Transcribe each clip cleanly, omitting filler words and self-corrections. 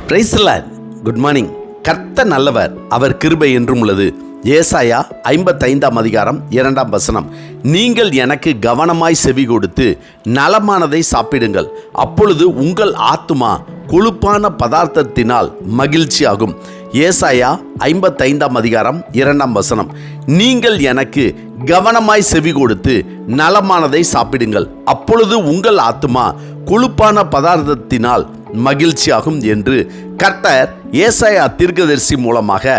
Praise the Lord. Good morning. கர்த்தர் நல்லவர், அவர் கிருபை என்றும் உள்ளது. ஏசாயா 55 அதிகாரம் 2 வசனம். நீங்கள் எனக்கு கவனமாய் செவி கொடுத்து நலமானதை சாப்பிடுங்கள், அப்பொழுது உங்கள் ஆத்துமா கொழுப்பான பதார்த்தத்தினால் மகிழ்ச்சியாகும். ஏசாயா 55 அதிகாரம் 2 வசனம். நீங்கள் எனக்கு கவனமாய் செவி கொடுத்து நலமானதை சாப்பிடுங்கள், அப்பொழுது உங்கள் ஆத்துமா கொழுப்பான பதார்த்தத்தினால் மகிழ்ச்சியாகும் என்று கர்த்தர் ஏசாயா தீர்க்கதரிசி மூலமாக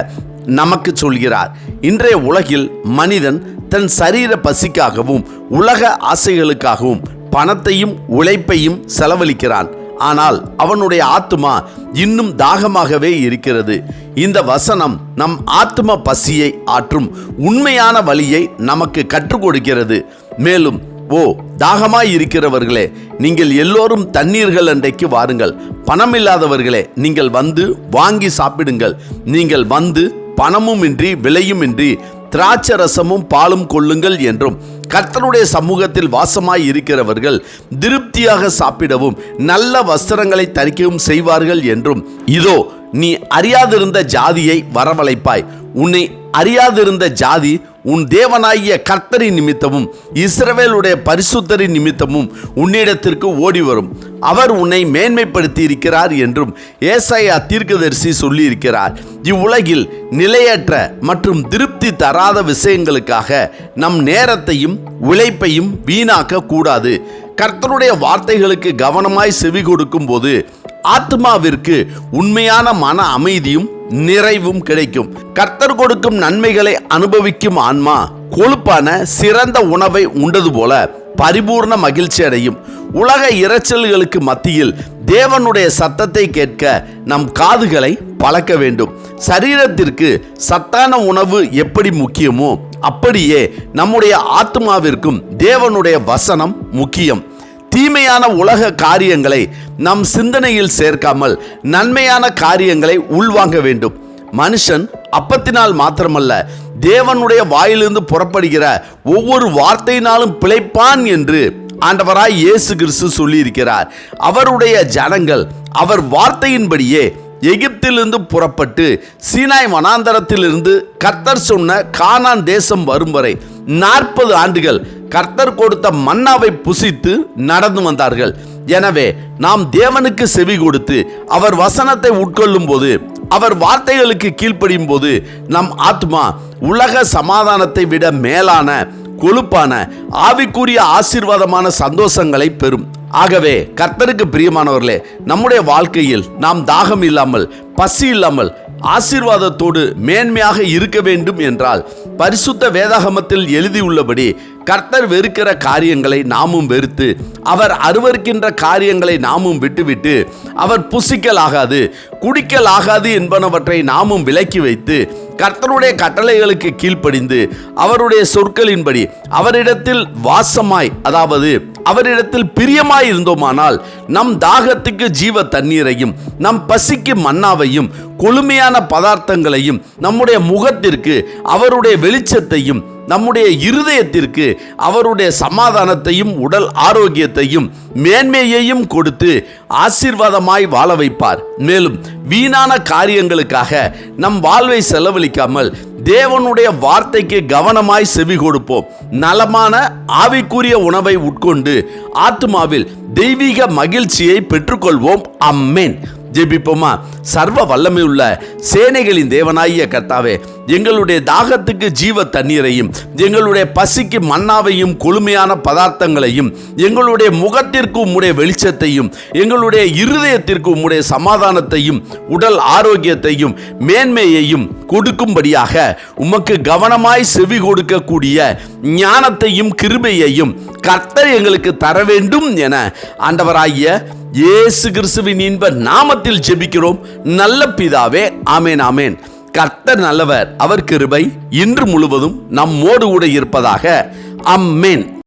நமக்கு சொல்கிறார். இன்றைய உலகில் மனிதன் தன் சரீர பசிக்காகவும் உலக ஆசைகளுக்காகவும் பணத்தையும் உழைப்பையும் செலவழிக்கிறான். ஆனால் அவனுடைய ஆத்துமா இன்னும் தாகமாகவே இருக்கிறது. இந்த வசனம் நம் ஆத்தும பசியை ஆற்றும் உண்மையான வழியை நமக்கு கற்றுக் கொடுக்கிறது. மேலும், ஓ தாகமாய் இருக்கிறவர்களே, நீங்கள் எல்லோரும் தண்ணீர்கள் அண்டைக்கு வாருங்கள். பணமில்லாதவர்களே, நீங்கள் வந்து வாங்கி சாப்பிடுங்கள். நீங்கள் வந்து பணமுமின்றி விலையுமின்றி திராட்சரசமும் பாலும் கொள்ளுங்கள் என்றும், கர்த்தருடைய சமூகத்தில் வாசமாய் இருக்கிறவர்கள் திருப்தியாக சாப்பிடவும் நல்ல வஸ்திரங்களை தரிக்கவும் செய்வார்கள் என்றும், இதோ நீ அறியாதிருந்த ஜாதியை வரவழைப்பாய். உன்னை அறியாதிருந்த ஜாதி உன் தேவனாகிய கர்த்தரின் நிமித்தமும் இஸ்ரவேலுடைய பரிசுத்தரின் நிமித்தமும் உன்னிடத்திற்கு ஓடி வரும். அவர் உன்னை மேன்மைப்படுத்தி இருக்கிறார் என்றும் ஏசாயா தீர்க்கதரிசி சொல்லியிருக்கிறார். இவ்வுலகில் நிலையற்ற மற்றும் திருப்தி தராத விஷயங்களுக்காக நம் நேரத்தையும் உழைப்பையும் வீணாக்க கூடாது. கர்த்தருடைய வார்த்தைகளுக்கு கவனமாய் செவி கொடுக்கும் போது ஆத்மாவிற்கு உண்மையான மன அமைதியும் நிறைவும் கிடைக்கும். கர்த்தர் கொடுக்கும் நன்மைகளை அனுபவிக்கும் ஆன்மா கொழுப்பான சிறந்த உணவை உண்டது போல பரிபூர்ண மகிழ்ச்சி அடையும். உலக இரைச்சல்களுக்கு மத்தியில் தேவனுடைய சத்தத்தை கேட்க நம் காதுகளை பழக்க வேண்டும். சரீரத்திற்கு சத்தான உணவு எப்படி முக்கியமோ அப்படியே நம்முடைய ஆத்மாவிற்கும் தேவனுடைய வசனம் முக்கியம். தீமையான உலக காரியங்களை நம் சிந்தனையில் சேர்க்காமல் நன்மையான காரியங்களை உள்வாங்க வேண்டும். மனுஷன் அப்பத்தினால் மாத்திரமல்ல, தேவனுடைய வாயிலிருந்து புறப்படுகிற ஒவ்வொரு வார்த்தையினாலும் பிழைப்பான் என்று ஆண்டவராய் இயேசு கிறிஸ்து சொல்லியிருக்கிறார். அவருடைய ஜனங்கள் அவர் வார்த்தையின்படியே எகிப்திலிருந்து புறப்பட்டு சீனாய் வனாந்தரத்திலிருந்து கர்த்தர் சொன்ன கானான் தேசம் வரும் வரை 40 ஆண்டுகள் கர்த்தர் கொடுத்த மன்னாவை புசித்து நடந்து வந்தார்கள். எனவே நாம் தேவனுக்கு செவி கொடுத்து அவர் வசனத்தை உட்கொள்ளும் போது, அவர் வார்த்தைகளுக்கு கீழ்ப்படியும் போது நம் ஆத்மா உலக சமாதானத்தை விட மேலான கொழுப்பான ஆவிக்குரிய ஆசீர்வாதமான சந்தோஷங்களை பெறும். ஆகவே கர்த்தருக்கு பிரியமானவர்களே, நம்முடைய வாழ்க்கையில் நாம் தாகம் இல்லாமல் பசி இல்லாமல் ஆசீர்வாதத்தோடு மேன்மையாக இருக்க வேண்டும் என்றால், பரிசுத்த வேதாகமத்தில் எழுதியுள்ளபடி கர்த்தர் வெறுக்கிற காரியங்களை நாமும் வெறுத்து, அவர் அருவருக்கின்ற காரியங்களை நாமும் விட்டுவிட்டு, அவர் புசிக்கலாகாது குடிக்கலாகாது என்பனவற்றை நாமும் விலக்கி வைத்து கர்த்தருடைய கட்டளைகளுக்கு கீழ்ப்படிந்து அவருடைய சொற்களின்படி அவரிடத்தில் வாசமாய், அதாவது அவரிடத்தில் பிரியமாய் இருந்தோமானால் நம் தாகத்துக்கு ஜீவ தண்ணீரையும் நம் பசிக்கு மன்னாவையும் கொழுமையான பதார்த்தங்களையும் நம்முடைய முகத்திற்கு அவருடைய வெளிச்சத்தையும் நம்முடைய இருதயத்திற்கு அவருடைய சமாதானத்தையும் உடல் ஆரோக்கியத்தையும் மேன்மையையும் கொடுத்து ஆசீர்வாதமாய் வாழ வைப்பார். மேலும் வீணான காரியங்களுக்காக நம் வாழ்வை செலவழிக்காமல் தேவனுடைய வார்த்தைக்கு கவனமாய் செவி கொடுப்போம். நலமான ஆவிக்குரிய உணவை உட்கொண்டு ஆத்மாவில் தெய்வீக மகிழ்ச்சியை பெற்றுக்கொள்வோம். அம்மேன். ஜெபிப்போமா. சர்வ வல்லமையுள்ள சேனைகளின் தேவனாகிய கர்த்தாவே, எங்களுடைய தாகத்துக்கு ஜீவ தண்ணீரையும் எங்களுடைய பசிக்கு மன்னாவையும் கொழுமையான பதார்த்தங்களையும் எங்களுடைய முகத்திற்கு உம்முடைய வெளிச்சத்தையும் எங்களுடைய இருதயத்திற்கு உம்முடைய சமாதானத்தையும் உடல் ஆரோக்கியத்தையும் மேன்மையையும் கொடுக்கும்படியாக உமக்கு கவனமாய் செவி கொடுக்கக்கூடிய ஞானத்தையும் கிருபையையும் கர்த்தர் எங்களுக்கு தர வேண்டும் என ஆண்டவராகிய இயேசு கிறிஸ்துவின் இன்ப நாமத்தில் ஜெபிக்கிறோம் நல்ல பிதாவே. ஆமேன், ஆமேன். கர்த்தர் நல்லவர், அவர் கிருபை இன்று முழுவதும் நம்மோடு கூட இருப்பதாக. அம்மேன்.